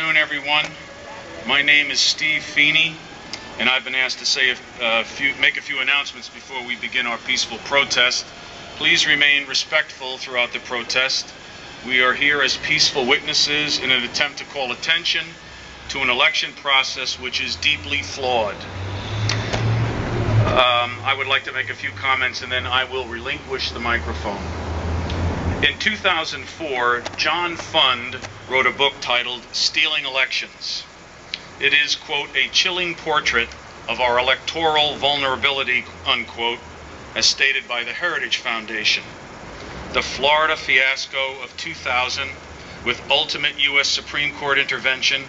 Good afternoon, everyone. My name is Steve Feeney, and I've been asked to say make a few announcements before we begin our peaceful protest. Please remain respectful throughout the protest. We are here as peaceful witnesses in an attempt to call attention to an election process which is deeply flawed. I would like to make a few comments and then I will relinquish the microphone. In 2004, John Fund wrote a book titled Stealing Elections. It is, quote, a chilling portrait of our electoral vulnerability, unquote, as stated by the Heritage Foundation. The Florida fiasco of 2000, with ultimate U.S. Supreme Court intervention,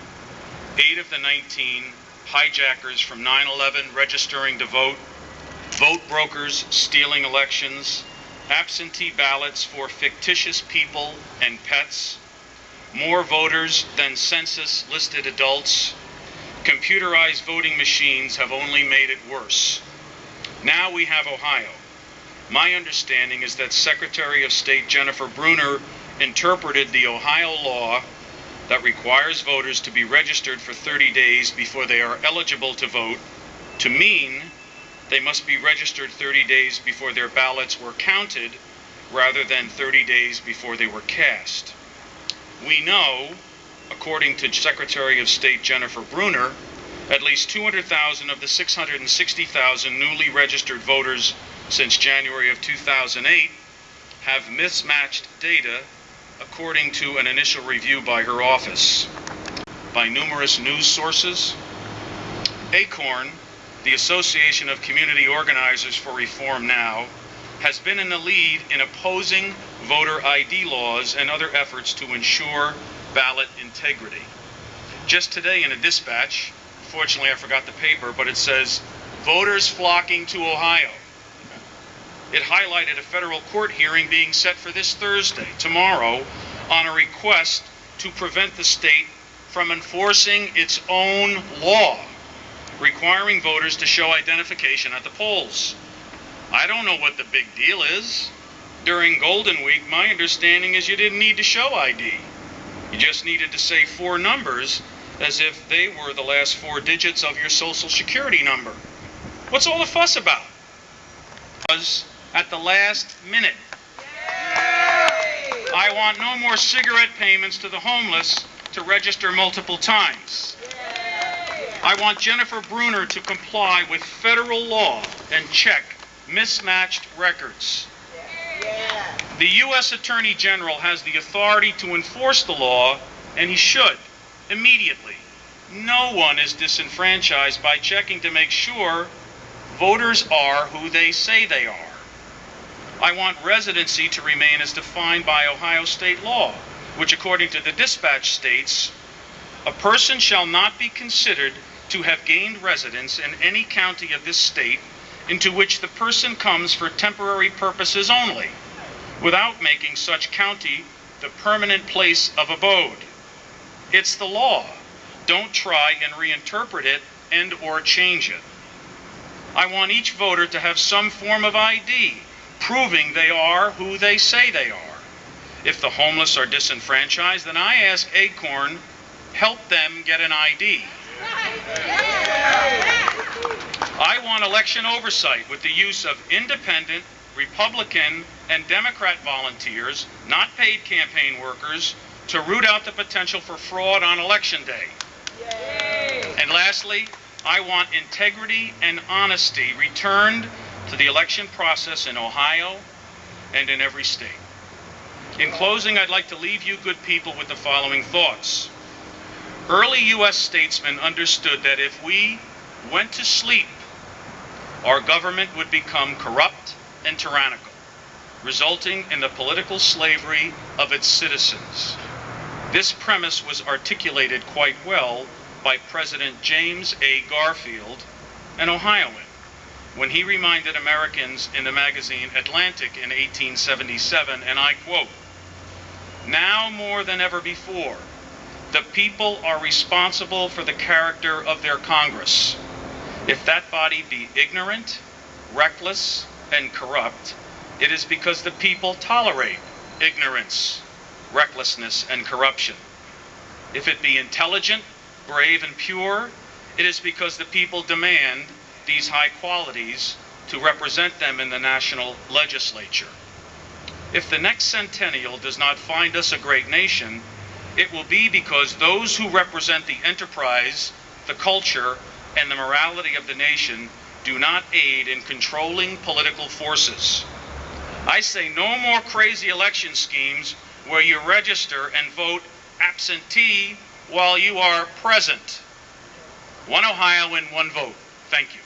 8 of the 19 hijackers from 9/11 registering to vote, vote brokers stealing elections, absentee ballots for fictitious people and pets, more voters than census-listed adults, computerized voting machines have only made it worse. Now we have Ohio. My understanding is that Secretary of State Jennifer Brunner interpreted the Ohio law that requires voters to be registered for 30 days before they are eligible to vote to mean they must be registered 30 days before their ballots were counted rather than 30 days before they were cast. We know, according to Secretary of State Jennifer Brunner, at least 200,000 of the 660,000 newly registered voters since January of 2008 have mismatched data, according to an initial review by her office. By numerous news sources, ACORN, the Association of Community Organizers for Reform Now, has been in the lead in opposing voter ID laws and other efforts to ensure ballot integrity. Just today in a dispatch, fortunately I forgot the paper, but it says, voters flocking to Ohio. It highlighted a federal court hearing being set for this Thursday, tomorrow, on a request to prevent the state from enforcing its own law, requiring voters to show identification at the polls. I don't know what the big deal is. During Golden Week, my understanding is you didn't need to show ID. You just needed to say 4 numbers as if they were the last 4 digits of your social security number. What's all the fuss about? Was at the last minute. Yay! I want no more cigarette payments to the homeless to register multiple times. I want Jennifer Brunner to comply with federal law and check mismatched records. The U.S. Attorney General has the authority to enforce the law, and he should, immediately. No one is disenfranchised by checking to make sure voters are who they say they are. I want residency to remain as defined by Ohio state law, which according to the dispatch states, a person shall not be considered to have gained residence in any county of this state into which the person comes for temporary purposes only, without making such county the permanent place of abode. It's the law. Don't try and reinterpret it and or change it. I want each voter to have some form of ID, proving they are who they say they are. If the homeless are disenfranchised, then I ask ACORN, help them get an ID. I want election oversight with the use of independent, Republican, and Democrat volunteers, not paid campaign workers, to root out the potential for fraud on Election Day. Yay. And lastly, I want integrity and honesty returned to the election process in Ohio and in every state. In closing, I'd like to leave you good people with the following thoughts. Early U.S. statesmen understood that if we went to sleep, our government would become corrupt and tyrannical, resulting in the political slavery of its citizens. This premise was articulated quite well by President James A. Garfield, an Ohioan, when he reminded Americans in the magazine Atlantic in 1877, and I quote, "Now more than ever before, the people are responsible for the character of their Congress. If that body be ignorant, reckless, and corrupt, it is because the people tolerate ignorance, recklessness, and corruption. If it be intelligent, brave, and pure, it is because the people demand these high qualities to represent them in the national legislature. If the next centennial does not find us a great nation, it will be because those who represent the enterprise, the culture, and the morality of the nation do not aid in controlling political forces. I say no more crazy election schemes where you register and vote absentee while you are present. One Ohio and one vote. Thank you.